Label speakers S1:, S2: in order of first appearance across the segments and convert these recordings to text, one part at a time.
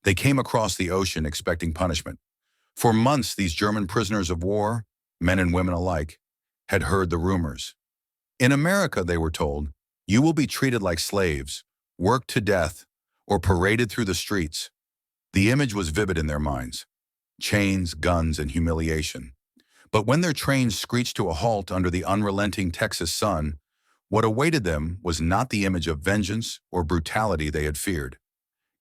S1: They came across the ocean expecting punishment. For months, these German prisoners of war, men and women alike, had heard the rumors. In America, they were told, you will be treated like slaves, worked to death, or paraded through the streets. The image was vivid in their minds: chains, guns, and humiliation. But when their trains screeched to a halt under the unrelenting Texas sun, what awaited them was not the image of vengeance or brutality they had feared.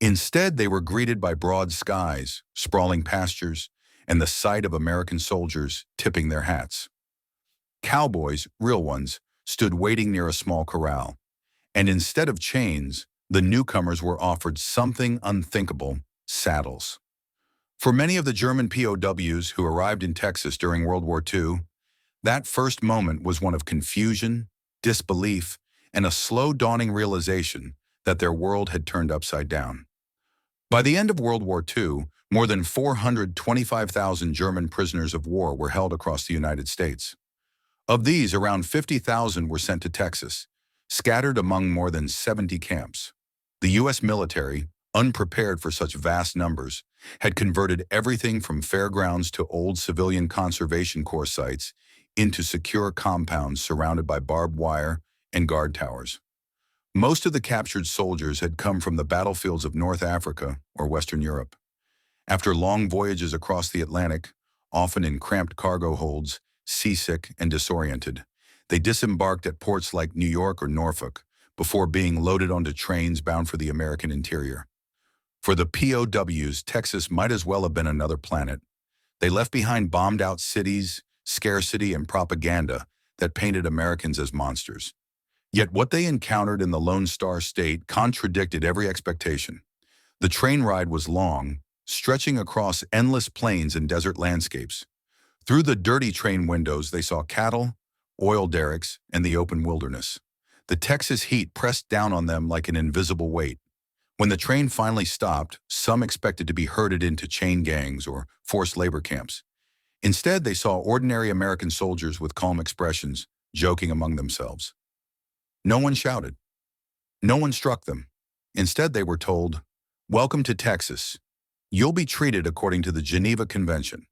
S1: Instead, they were greeted by broad skies, sprawling pastures, and the sight of American soldiers tipping their hats. Cowboys, real ones, stood waiting near a small corral, and instead of chains, the newcomers were offered something unthinkable: saddles. For many of the German POWs who arrived in Texas during World War II, that first moment was one of confusion, disbelief, and a slow dawning realization that their world had turned upside down. By the end of World War II, more than 425,000 German prisoners of war were held across the United States. Of these, around 50,000 were sent to Texas, scattered among more than 70 camps. The U.S. military, unprepared for such vast numbers, had converted everything from fairgrounds to old civilian conservation corps sites into secure compounds surrounded by barbed wire and guard towers. Most of the captured soldiers had come from the battlefields of North Africa or Western Europe. After long voyages across the Atlantic, often in cramped cargo holds, seasick and disoriented, they disembarked at ports like New York or Norfolk before being loaded onto trains bound for the American interior. For the POWs, Texas might as well have been another planet. They left behind bombed-out cities, scarcity, and propaganda that painted Americans as monsters. Yet what they encountered in the Lone Star State contradicted every expectation. The train ride was long, stretching across endless plains and desert landscapes. Through the dirty train windows, they saw cattle, oil derricks, and the open wilderness. The Texas heat pressed down on them like an invisible weight. When the train finally stopped, some expected to be herded into chain gangs or forced labor camps. Instead, they saw ordinary American soldiers with calm expressions, joking among themselves. No one shouted. No one struck them. Instead, they were told, "Welcome to Texas. You'll be treated according to the Geneva Convention."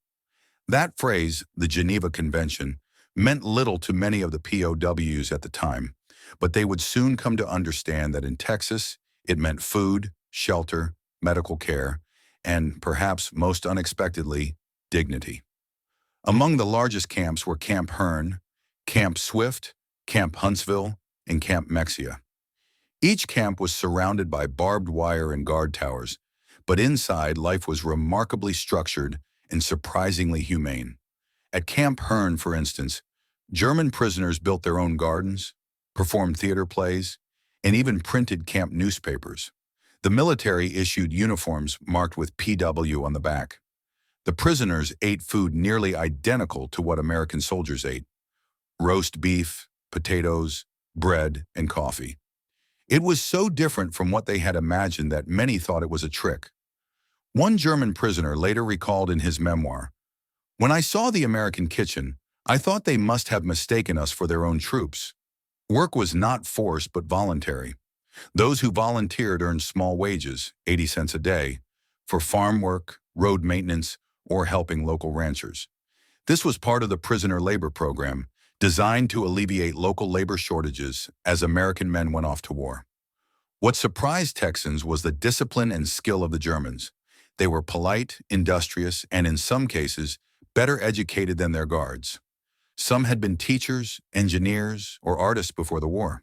S1: That phrase, the Geneva Convention, meant little to many of the POWs at the time, but they would soon come to understand that in Texas, it meant food, shelter, medical care, and, perhaps most unexpectedly, dignity. Among the largest camps were Camp Hearn, Camp Swift, Camp Huntsville, and Camp Mexia. Each camp was surrounded by barbed wire and guard towers, but inside life was remarkably structured and surprisingly humane. At Camp Hearn, for instance, German prisoners built their own gardens, performed theater plays, and even printed camp newspapers. The military issued uniforms marked with PW on the back. The prisoners ate food nearly identical to what American soldiers ate: roast beef, potatoes, bread, and coffee. It was so different from what they had imagined that many thought it was a trick. One German prisoner later recalled in his memoir, "When I saw the American kitchen, I thought they must have mistaken us for their own troops." Work was not forced but voluntary. Those who volunteered earned small wages, 80 cents a day, for farm work, road maintenance, or helping local ranchers. This was part of the prisoner labor program, designed to alleviate local labor shortages as American men went off to war. What surprised Texans was the discipline and skill of the Germans. They were polite, industrious, and in some cases, better educated than their guards. Some had been teachers, engineers, or artists before the war.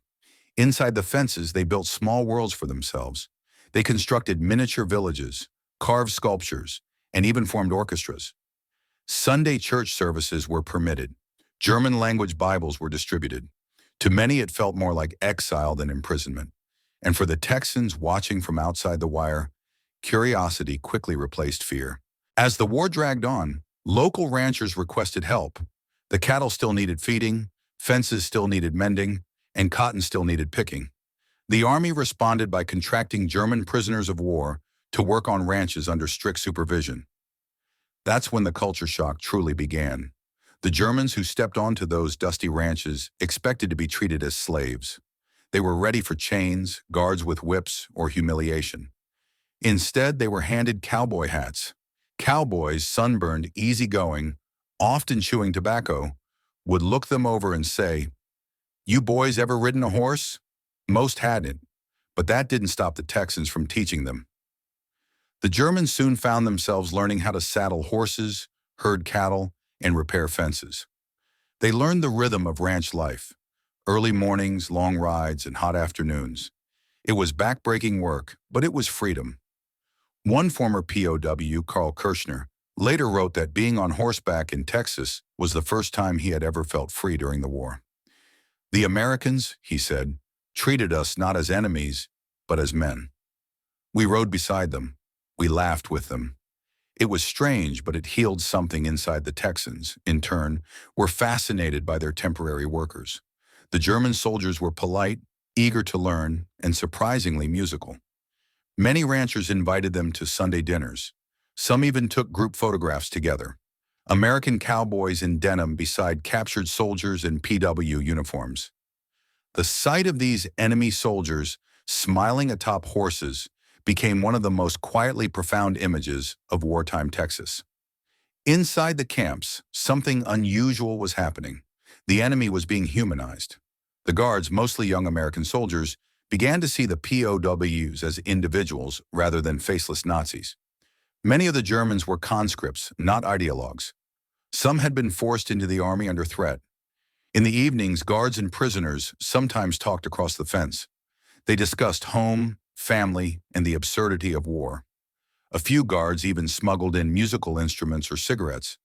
S1: Inside the fences, they built small worlds for themselves. They constructed miniature villages, carved sculptures, and even formed orchestras. Sunday church services were permitted. German-language Bibles were distributed. To many, it felt more like exile than imprisonment. And for the Texans watching from outside the wire, curiosity quickly replaced fear. As the war dragged on, local ranchers requested help. The cattle still needed feeding, fences still needed mending, and cotton still needed picking. The army responded by contracting German prisoners of war to work on ranches under strict supervision. That's when the culture shock truly began. The Germans who stepped onto those dusty ranches expected to be treated as slaves. They were ready for chains, guards with whips, or humiliation. Instead, they were handed cowboy hats. Cowboys, sunburned, easygoing, often chewing tobacco, would look them over and say, "You boys ever ridden a horse?" Most hadn't, but that didn't stop the Texans from teaching them. The Germans soon found themselves learning how to saddle horses, herd cattle, and repair fences. They learned the rhythm of ranch life, early mornings, long rides, and hot afternoons. It was backbreaking work, but it was freedom. One former POW, Carl Kirschner, later wrote that being on horseback in Texas was the first time he had ever felt free during the war. "The Americans," he said, "treated us not as enemies, but as men. We rode beside them. We laughed with them. It was strange, but it healed something inside the Texans. In turn, were fascinated by their temporary workers. The German soldiers were polite, eager to learn, and surprisingly musical. Many ranchers invited them to Sunday dinners. Some even took group photographs together. American cowboys in denim beside captured soldiers in PW uniforms. The sight of these enemy soldiers smiling atop horses became one of the most quietly profound images of wartime Texas. Inside the camps, something unusual was happening. The enemy was being humanized. The guards, mostly young American soldiers, began to see the POWs as individuals rather than faceless Nazis. Many of the Germans were conscripts, not ideologues. Some had been forced into the army under threat. In the evenings, guards and prisoners sometimes talked across the fence. They discussed home, family, and the absurdity of war. A few guards even smuggled in musical instruments or cigarettes.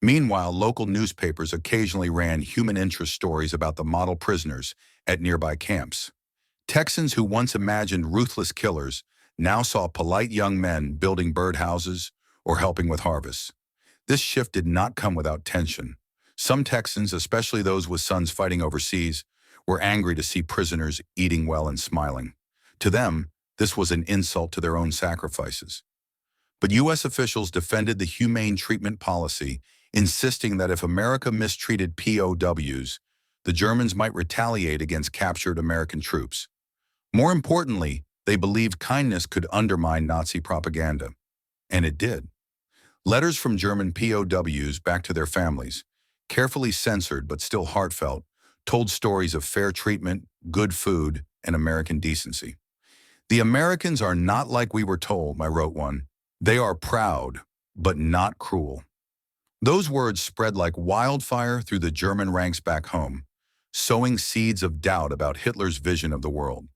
S1: Meanwhile, local newspapers occasionally ran human interest stories about the model prisoners at nearby camps. Texans who once imagined ruthless killers now saw polite young men building birdhouses or helping with harvests. This shift did not come without tension. Some Texans, especially those with sons fighting overseas, were angry to see prisoners eating well and smiling. To them, this was an insult to their own sacrifices. But U.S. officials defended the humane treatment policy, insisting that if America mistreated POWs, the Germans might retaliate against captured American troops. More importantly, they believed kindness could undermine Nazi propaganda. And it did. Letters from German POWs back to their families, carefully censored but still heartfelt, told stories of fair treatment, good food, and American decency. "The Americans are not like we were told," I wrote one. "They are proud, but not cruel." Those words spread like wildfire through the German ranks back home, sowing seeds of doubt about Hitler's vision of the world.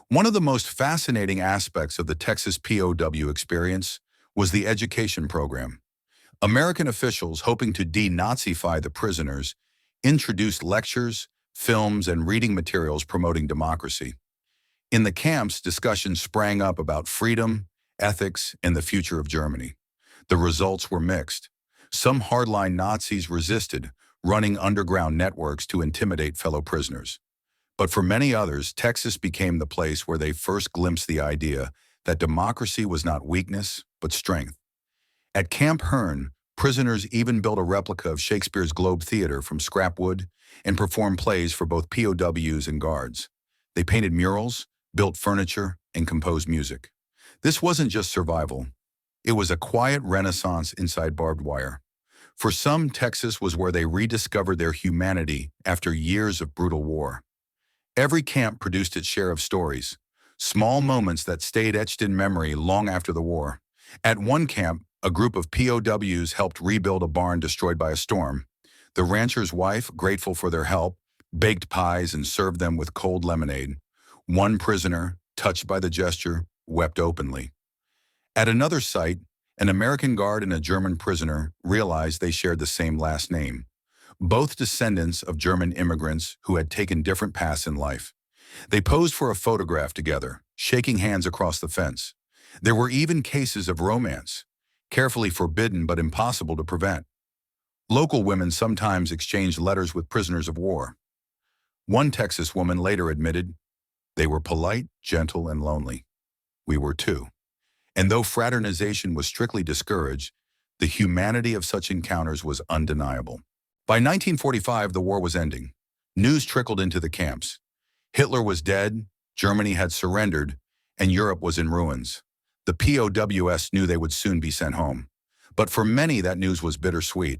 S1: One of the most fascinating aspects of the Texas POW experience was the education program. American officials, hoping to denazify the prisoners, introduced lectures, films, and reading materials promoting democracy. In the camps, discussions sprang up about freedom, ethics, and the future of Germany. The results were mixed. Some hardline Nazis resisted, running underground networks to intimidate fellow prisoners. But for many others, Texas became the place where they first glimpsed the idea that democracy was not weakness, but strength. At Camp Hearn, prisoners even built a replica of Shakespeare's Globe Theater from scrap wood and performed plays for both POWs and guards. They painted murals, built furniture, and composed music. This wasn't just survival. It was a quiet renaissance inside barbed wire. For some, Texas was where they rediscovered their humanity after years of brutal war. Every camp produced its share of stories, small moments that stayed etched in memory long after the war. At one camp, a group of POWs helped rebuild a barn destroyed by a storm. The rancher's wife, grateful for their help, baked pies and served them with cold lemonade. One prisoner, touched by the gesture, wept openly. At another site, an American guard and a German prisoner realized they shared the same last name, both descendants of German immigrants who had taken different paths in life. They posed for a photograph together, shaking hands across the fence. There were even cases of romance, carefully forbidden but impossible to prevent. Local women sometimes exchanged letters with prisoners of war. One Texas woman later admitted, "They were polite, gentle, and lonely. We were too." And though fraternization was strictly discouraged, the humanity of such encounters was undeniable. By 1945, the war was ending. News trickled into the camps. Hitler was dead, Germany had surrendered, and Europe was in ruins. The POWs knew they would soon be sent home. But for many, that news was bittersweet.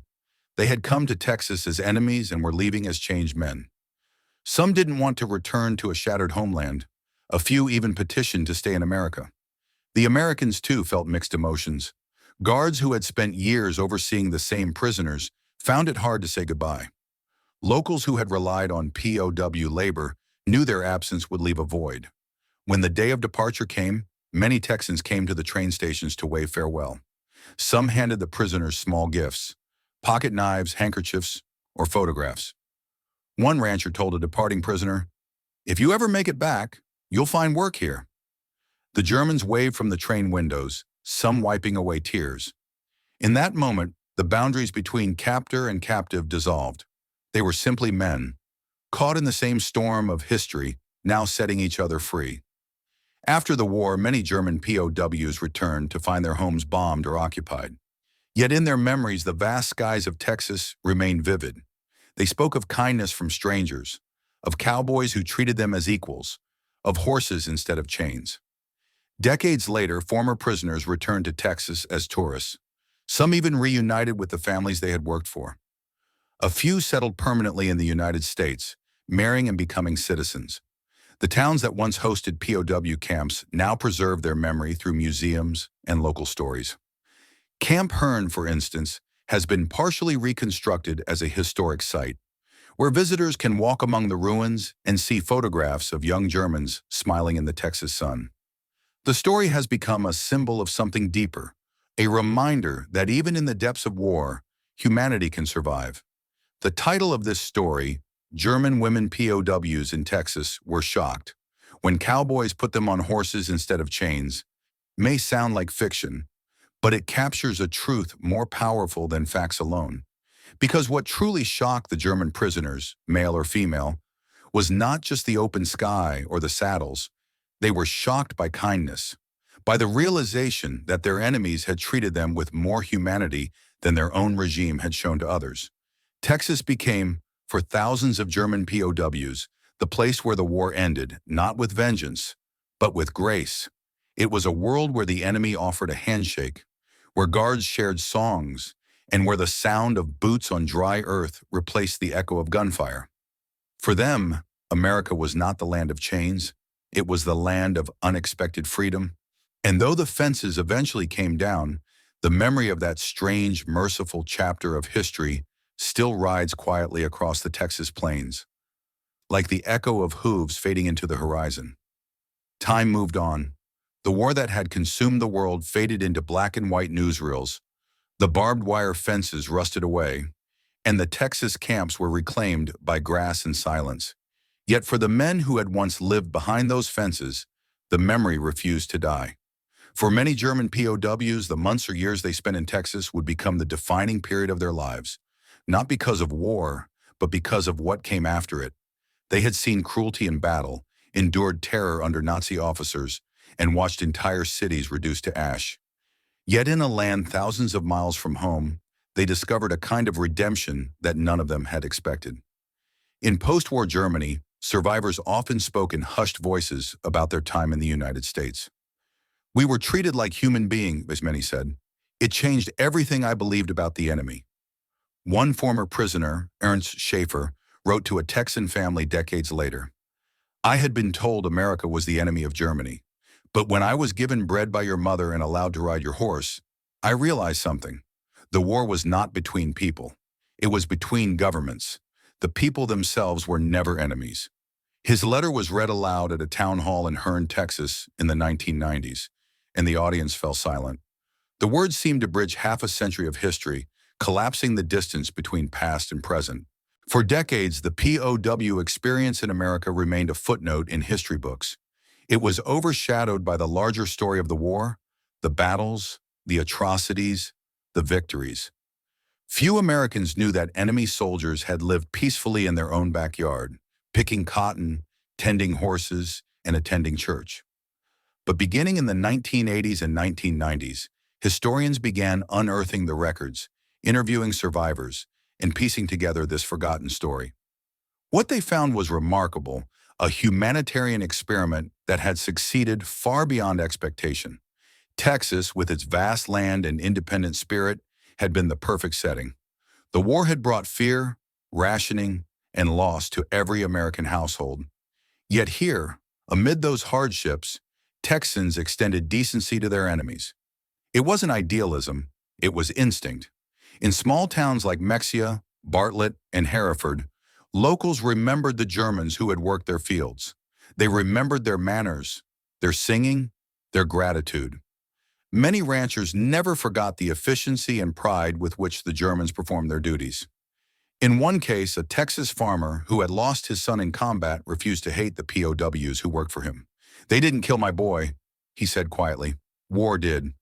S1: They had come to Texas as enemies and were leaving as changed men. Some didn't want to return to a shattered homeland. A few even petitioned to stay in America. The Americans, too, felt mixed emotions. Guards who had spent years overseeing the same prisoners found it hard to say goodbye. Locals who had relied on POW labor knew their absence would leave a void. When the day of departure came, many Texans came to the train stations to wave farewell. Some handed the prisoners small gifts, pocket knives, handkerchiefs, or photographs. One rancher told a departing prisoner, "If you ever make it back, you'll find work here." The Germans waved from the train windows, some wiping away tears. In that moment, the boundaries between captor and captive dissolved. They were simply men, caught in the same storm of history, now setting each other free. After the war, many German POWs returned to find their homes bombed or occupied. Yet in their memories, the vast skies of Texas remained vivid. They spoke of kindness from strangers, of cowboys who treated them as equals, of horses instead of chains. Decades later, former prisoners returned to Texas as tourists. Some even reunited with the families they had worked for. A few settled permanently in the United States, marrying and becoming citizens. The towns that once hosted POW camps now preserve their memory through museums and local stories. Camp Hearn, for instance, has been partially reconstructed as a historic site, where visitors can walk among the ruins and see photographs of young Germans smiling in the Texas sun. The story has become a symbol of something deeper, a reminder that even in the depths of war, humanity can survive. The title of this story, German Women POWs in Texas Were Shocked When Cowboys Put Them on Horses Instead of Chains, may sound like fiction, but it captures a truth more powerful than facts alone. Because what truly shocked the German prisoners, male or female, was not just the open sky or the saddles. They were shocked by kindness, by the realization that their enemies had treated them with more humanity than their own regime had shown to others. Texas became, for thousands of German POWs, the place where the war ended, not with vengeance, but with grace. It was a world where the enemy offered a handshake, where guards shared songs, and where the sound of boots on dry earth replaced the echo of gunfire. For them, America was not the land of chains. It was the land of unexpected freedom. And though the fences eventually came down, the memory of that strange, merciful chapter of history still rides quietly across the Texas plains, like the echo of hooves fading into the horizon. Time moved on. The war that had consumed the world faded into black and white newsreels. The barbed wire fences rusted away, and the Texas camps were reclaimed by grass and silence. Yet for the men who had once lived behind those fences, the memory refused to die. For many German POWs, the months or years they spent in Texas would become the defining period of their lives, not because of war, but because of what came after it. They had seen cruelty in battle, endured terror under Nazi officers, and watched entire cities reduced to ash. Yet in a land thousands of miles from home, they discovered a kind of redemption that none of them had expected. In post-war Germany, survivors often spoke in hushed voices about their time in the United States. "We were treated like human beings," as many said. "It changed everything I believed about the enemy." One former prisoner, Ernst Schaefer, wrote to a Texan family decades later, "I had been told America was the enemy of Germany, but when I was given bread by your mother and allowed to ride your horse, I realized something. The war was not between people. It was between governments. The people themselves were never enemies." His letter was read aloud at a town hall in Hearn, Texas in the 1990s, and the audience fell silent. The words seemed to bridge half a century of history, collapsing the distance between past and present. For decades, the POW experience in America remained a footnote in history books. It was overshadowed by the larger story of the war, the battles, the atrocities, the victories. Few Americans knew that enemy soldiers had lived peacefully in their own backyard, picking cotton, tending horses, and attending church. But beginning in the 1980s and 1990s, historians began unearthing the records, interviewing survivors, and piecing together this forgotten story. What they found was remarkable, a humanitarian experiment that had succeeded far beyond expectation. Texas, with its vast land and independent spirit, had been the perfect setting. The war had brought fear, rationing, and loss to every American household. Yet here, amid those hardships, Texans extended decency to their enemies. It wasn't idealism, it was instinct. In small towns like Mexia, Bartlett, and Hereford, locals remembered the Germans who had worked their fields. They remembered their manners, their singing, their gratitude. Many ranchers never forgot the efficiency and pride with which the Germans performed their duties. In one case, a Texas farmer who had lost his son in combat refused to hate the POWs who worked for him. "They didn't kill my boy," he said quietly. "War did."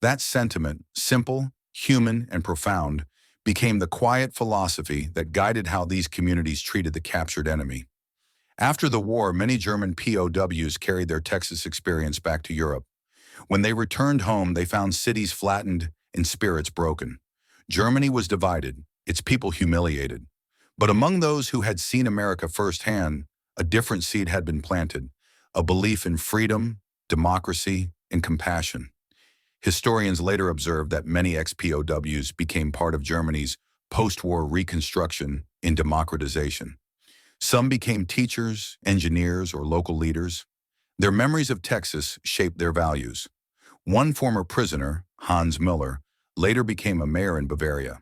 S1: That sentiment, simple, human, and profound, became the quiet philosophy that guided how these communities treated the captured enemy. After the war, many German POWs carried their Texas experience back to Europe. When they returned home, they found cities flattened and spirits broken. Germany was divided, its people humiliated. But among those who had seen America firsthand, a different seed had been planted, a belief in freedom, democracy, and compassion. Historians later observed that many ex-POWs became part of Germany's post-war reconstruction and democratization. Some became teachers, engineers, or local leaders. Their memories of Texas shaped their values. One former prisoner, Hans Müller, later became a mayor in Bavaria.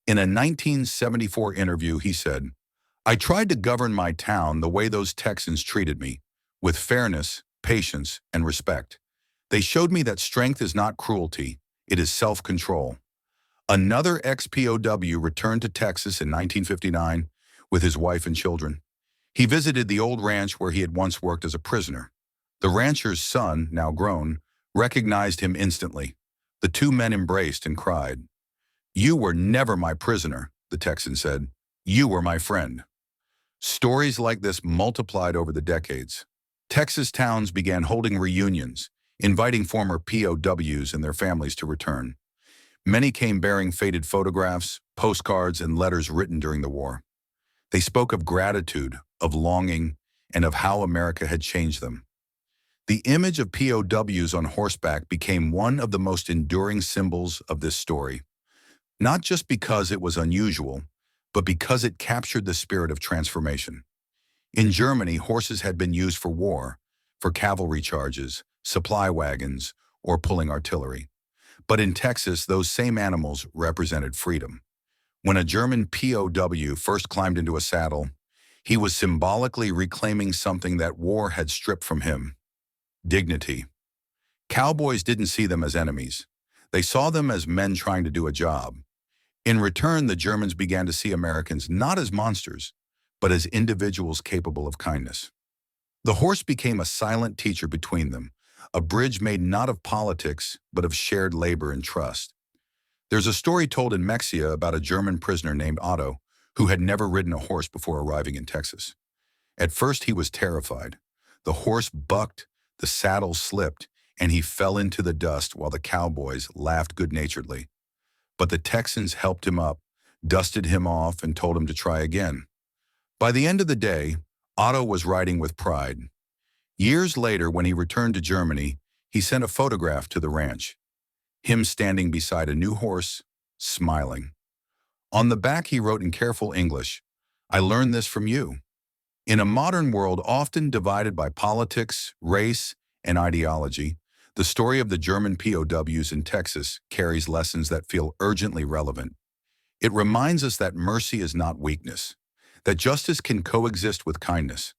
S1: In a 1974 interview, he said, "I tried to govern my town the way those Texans treated me, with fairness, patience, and respect. They showed me that strength is not cruelty, it is self-control." Another ex-POW returned to Texas in 1959 with his wife and children. He visited the old ranch where he had once worked as a prisoner. The rancher's son, now grown, recognized him instantly. The two men embraced and cried. "You were never my prisoner," the Texan said. "You were my friend." Stories like this multiplied over the decades. Texas towns began holding reunions, inviting former POWs and their families to return. Many came bearing faded photographs, postcards, and letters written during the war. They spoke of gratitude, of longing, and of how America had changed them. The image of POWs on horseback became one of the most enduring symbols of this story, not just because it was unusual, but because it captured the spirit of transformation. In Germany, horses had been used for war, for cavalry charges, supply wagons, or pulling artillery. But in Texas, those same animals represented freedom. When a German POW first climbed into a saddle, he was symbolically reclaiming something that war had stripped from him: dignity. Cowboys didn't see them as enemies. They saw them as men trying to do a job. In return, the Germans began to see Americans not as monsters, but as individuals capable of kindness. The horse became a silent teacher between them, a bridge made not of politics, but of shared labor and trust. There's a story told in Mexia about a German prisoner named Otto, who had never ridden a horse before arriving in Texas. At first, he was terrified. The horse bucked, the saddle slipped, and he fell into the dust while the cowboys laughed good-naturedly. But the Texans helped him up, dusted him off, and told him to try again. By the end of the day, Otto was riding with pride. Years later, when he returned to Germany, he sent a photograph to the ranch. Him standing beside a new horse, smiling. On the back he wrote in careful English, "I learned this from you." In a modern world often divided by politics, race, and ideology, the story of the German POWs in Texas carries lessons that feel urgently relevant. It reminds us that mercy is not weakness, that justice can coexist with kindness,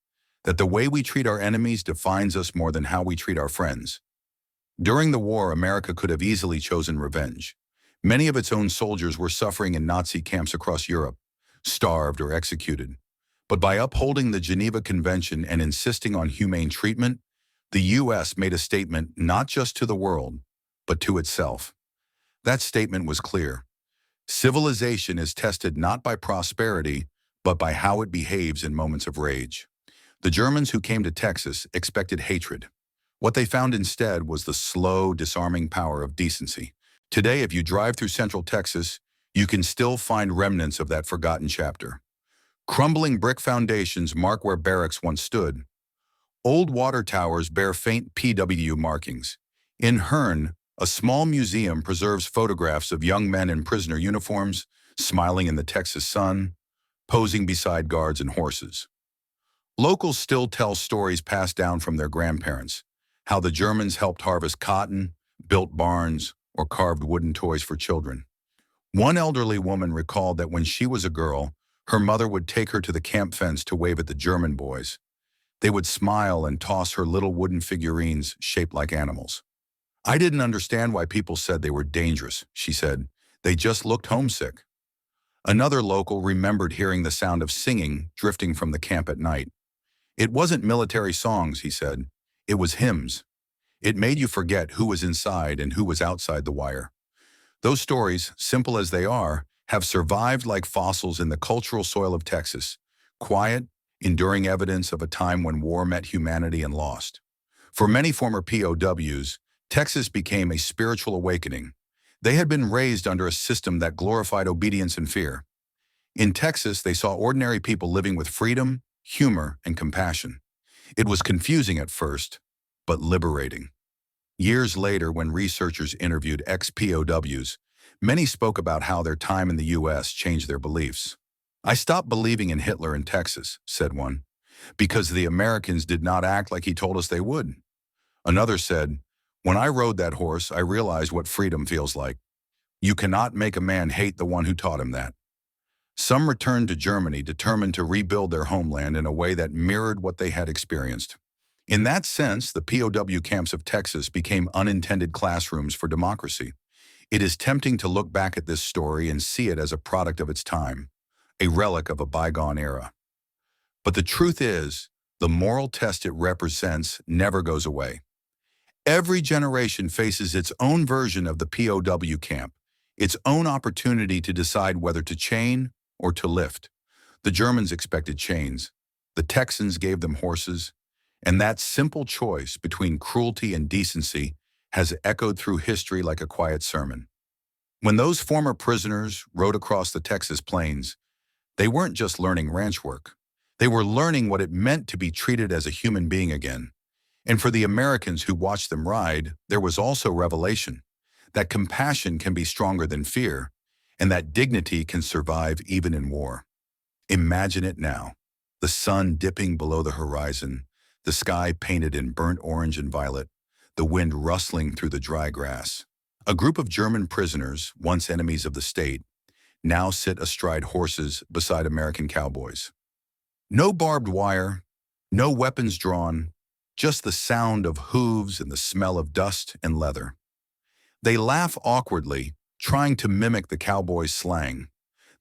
S1: that the way we treat our enemies defines us more than how we treat our friends. During the war, America could have easily chosen revenge. Many of its own soldiers were suffering in Nazi camps across Europe, starved or executed. But by upholding the Geneva Convention and insisting on humane treatment, the U.S. made a statement not just to the world, but to itself. That statement was clear. Civilization is tested not by prosperity, but by how it behaves in moments of rage. The Germans who came to Texas expected hatred. What they found instead was the slow, disarming power of decency. Today, if you drive through Central Texas, you can still find remnants of that forgotten chapter. Crumbling brick foundations mark where barracks once stood. Old water towers bear faint PW markings, In Hearn, a small museum preserves photographs of young men in prisoner uniforms, smiling in the Texas sun, posing beside guards and horses. Locals still tell stories passed down from their grandparents, how the Germans helped harvest cotton, built barns, or carved wooden toys for children. One elderly woman recalled that when she was a girl, her mother would take her to the camp fence to wave at the German boys. They would smile and toss her little wooden figurines shaped like animals. I didn't understand why people said they were dangerous, she said. They just looked homesick. Another local remembered hearing the sound of singing drifting from the camp at night. It wasn't military songs, he said. It was hymns. It made you forget who was inside and who was outside the wire. Those stories, simple as they are, have survived like fossils in the cultural soil of Texas, quiet, enduring evidence of a time when war met humanity and lost. For many former POWs, Texas became a spiritual awakening. They had been raised under a system that glorified obedience and fear. In Texas, they saw ordinary people living with freedom, humor, and compassion. It was confusing at first, but liberating. Years later, when researchers interviewed ex-POWs, many spoke about how their time in the U.S. changed their beliefs. "I stopped believing in Hitler in Texas," said one, "because the Americans did not act like he told us they would." Another said, "When I rode that horse, I realized what freedom feels like. You cannot make a man hate the one who taught him that." Some returned to Germany determined to rebuild their homeland in a way that mirrored what they had experienced. In that sense, the POW camps of Texas became unintended classrooms for democracy. It is tempting to look back at this story and see it as a product of its time, a relic of a bygone era. But the truth is, the moral test it represents never goes away. Every generation faces its own version of the POW camp, its own opportunity to decide whether to chain or to lift. The Germans expected chains. The Texans gave them horses. And that simple choice between cruelty and decency has echoed through history like a quiet sermon. When those former prisoners rode across the Texas plains, they weren't just learning ranch work. They were learning what it meant to be treated as a human being again. And for the Americans who watched them ride, there was also revelation that compassion can be stronger than fear, and that dignity can survive even in war. Imagine it now, the sun dipping below the horizon, the sky painted in burnt orange and violet, the wind rustling through the dry grass. A group of German prisoners, once enemies of the state, now sit astride horses beside American cowboys. No barbed wire, no weapons drawn, just the sound of hooves and the smell of dust and leather. They laugh awkwardly, trying to mimic the cowboys' slang.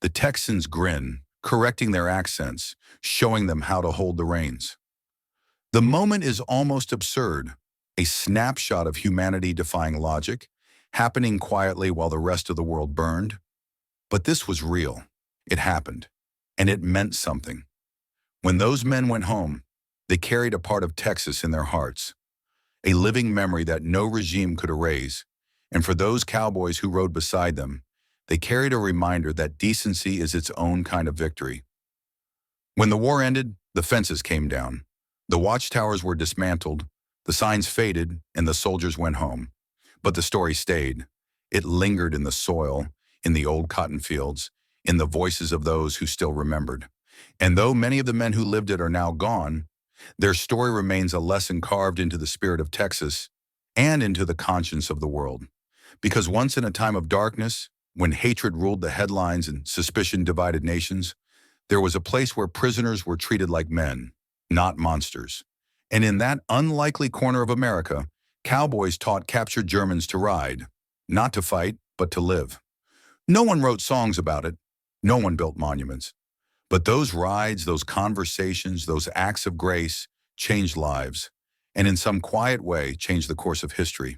S1: The Texans grin, correcting their accents, showing them how to hold the reins. The moment is almost absurd, a snapshot of humanity defying logic, happening quietly while the rest of the world burned. But this was real. It happened, and it meant something. When those men went home, they carried a part of Texas in their hearts, a living memory that no regime could erase. And for those cowboys who rode beside them, they carried a reminder that decency is its own kind of victory. When the war ended, the fences came down. The watchtowers were dismantled, the signs faded, and the soldiers went home. But the story stayed. It lingered in the soil, in the old cotton fields, in the voices of those who still remembered. And though many of the men who lived it are now gone, their story remains a lesson carved into the spirit of Texas and into the conscience of the world. Because once in a time of darkness, when hatred ruled the headlines and suspicion divided nations, there was a place where prisoners were treated like men, not monsters. And in that unlikely corner of America, cowboys taught captured Germans to ride, not to fight, but to live. No one wrote songs about it. No one built monuments. But those rides, those conversations, those acts of grace changed lives, and in some quiet way changed the course of history.